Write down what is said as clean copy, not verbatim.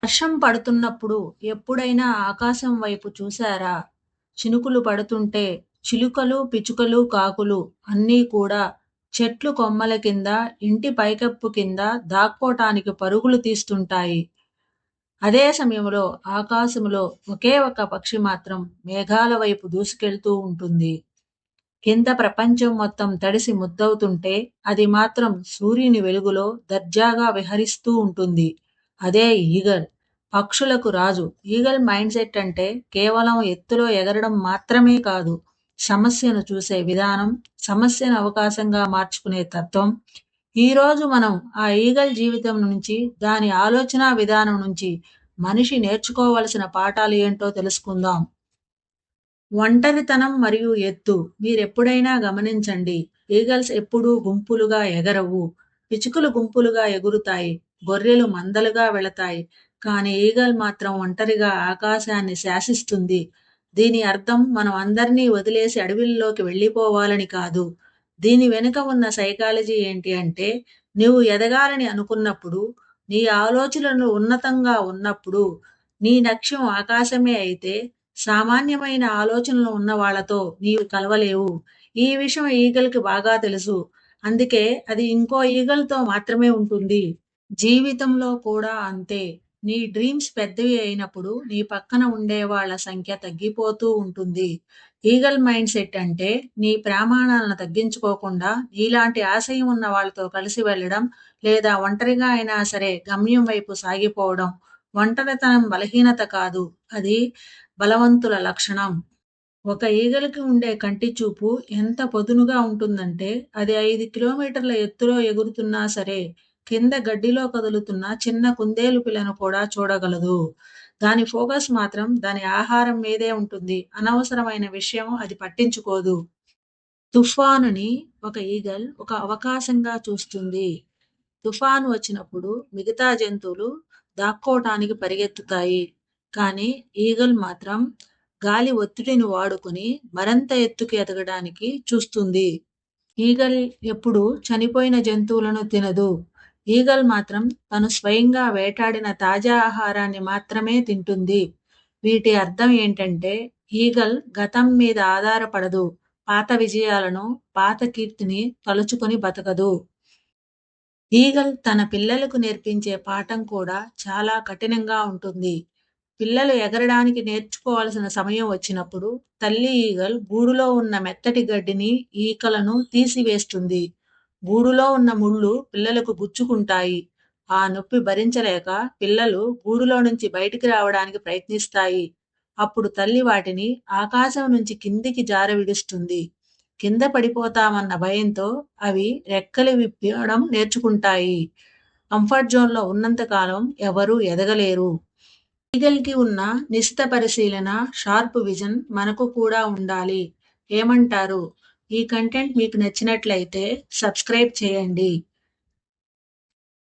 వర్షం పడుతున్నప్పుడు ఎప్పుడైనా ఆకాశం వైపు చూసారా? చినుకులు పడుతుంటే చిలుకలు, పిచుకలు, కాకులు అన్నీ కూడా చెట్లు కొమ్మల కింద, ఇంటి పైకప్పు కింద దాక్కోటానికి పరుగులు తీస్తుంటాయి. అదే సమయంలో ఆకాశంలో ఒకే ఒక పక్షి మాత్రం మేఘాల వైపు దూసుకెళ్తూ ఉంటుంది. కింద ప్రపంచం మొత్తం తడిసి ముద్దవుతుంటే అది మాత్రం సూర్యుని వెలుగులో దర్జాగా విహరిస్తూ ఉంటుంది. అదే ఈగల్. పక్షులకు రాజు. ఈగల్ మైండ్ సెట్ అంటే కేవలం ఎత్తులో ఎగరడం మాత్రమే కాదు. సమస్యను చూసే విధానం, సమస్యను అవకాశంగా మార్చుకునే తత్వం. ఈరోజు మనం ఆ ఈగల్ జీవితం నుంచి, దాని ఆలోచనా విధానం నుంచి మనిషి నేర్చుకోవలసిన పాఠాలు ఏంటో తెలుసుకుందాం. ఒంటరితనం మరియు ఎత్తు. మీరెప్పుడైనా గమనించండి. ఈగల్స్ ఎప్పుడూ గుంపులుగా ఎగరవు. పిచ్చుకలు గుంపులుగా ఎగురుతాయి. గొర్రెలు మందలుగా వెళతాయి. కానీ ఈగల్ మాత్రం ఒంటరిగా ఆకాశాన్ని శాసిస్తుంది. దీని అర్థం మనం అందరినీ వదిలేసి అడవిల్లోకి వెళ్ళిపోవాలని కాదు. దీని వెనుక ఉన్న సైకాలజీ ఏంటి అంటే, నువ్వు ఎదగాలని అనుకున్నప్పుడు, నీ ఆలోచనలు ఉన్నతంగా ఉన్నప్పుడు, నీ లక్ష్యం ఆకాశమే అయితే సామాన్యమైన ఆలోచనలు ఉన్న వాళ్ళతో నీవు కలవలేవు. ఈ విషయం ఈగల్కి బాగా తెలుసు. అందుకే అది ఇంకో ఈగల్తో మాత్రమే ఉంటుంది. జీవితంలో కూడా అంతే. నీ డ్రీమ్స్ పెద్దవి అయినప్పుడు నీ పక్కన ఉండే వాళ్ళ సంఖ్య తగ్గిపోతూ ఉంటుంది. ఈగల్ మైండ్ సెట్ అంటే నీ ప్రమాణాలను తగ్గించుకోకుండా నీలాంటి ఆశయం ఉన్న వాళ్ళతో కలిసి వెళ్ళడం, లేదా ఒంటరిగా అయినా సరే గమ్యం వైపు సాగిపోవడం. ఒంటరితనం బలహీనత కాదు, అది బలవంతుల లక్షణం. ఒక ఈగలకి ఉండే కంటి చూపు ఎంత పదునుగా ఉంటుందంటే, అది 5 కిలోమీటర్ల ఎత్తులో ఎగురుతున్నా సరే, కింద గడ్డిలో కదులుతున్న చిన్న కుందేలు పిల్లను కూడా చూడగలదు. దాని ఫోకస్ మాత్రం దాని ఆహారం మీదే ఉంటుంది. అనవసరమైన విషయం అది పట్టించుకోదు. తుఫానుని ఒక ఈగల్ ఒక అవకాశంగా చూస్తుంది. తుఫాను వచ్చినప్పుడు మిగతా జంతువులు దాక్కోటానికి పరిగెత్తుతాయి. కానీ ఈగల్ మాత్రం గాలి ఒత్తిడిని వాడుకొని మరింత ఎత్తుకు ఎదగడానికి చూస్తుంది. ఈగల్ ఎప్పుడు చనిపోయిన జంతువులను తినదు. ఈగల్ మాత్రం తను స్వయంగా వేటాడిన తాజా ఆహారాన్ని మాత్రమే తింటుంది. వీటి అర్థం ఏంటంటే, ఈగల్ గతం మీద ఆధారపడదు. పాత విజయాలను, పాత కీర్తిని తలుచుకొని బతకదు. ఈగల్ తన పిల్లలకు నేర్పించే పాఠం కూడా చాలా కఠినంగా ఉంటుంది. పిల్లలు ఎగరడానికి నేర్చుకోవాల్సిన సమయం వచ్చినప్పుడు తల్లి ఈగల్ గూడులో ఉన్న మెత్తటి గడ్డిని, ఈకలను తీసివేస్తుంది. గూడులో ఉన్న ముళ్ళు పిల్లలకు గుచ్చుకుంటాయి. ఆ నొప్పి భరించలేక పిల్లలు గూడులో నుంచి బయటికి రావడానికి ప్రయత్నిస్తాయి. అప్పుడు తల్లి వాటిని ఆకాశం నుంచి కిందికి జారవిడుస్తుంది. కింద పడిపోతామన్న భయంతో అవి రెక్కలు విప్పడం నేర్చుకుంటాయి. కంఫర్ట్ జోన్లో ఉన్నంత కాలం ఎవరూ ఎదగలేరు. ఈగల్‌కి ఉన్న నిశిత పరిశీలన, షార్ప్ విజన్ మనకు కూడా ఉండాలి. ఏమంటారు? ఈ కంటెంట్ మీకు నచ్చినట్లయితే సబ్స్క్రైబ్ చేయండి.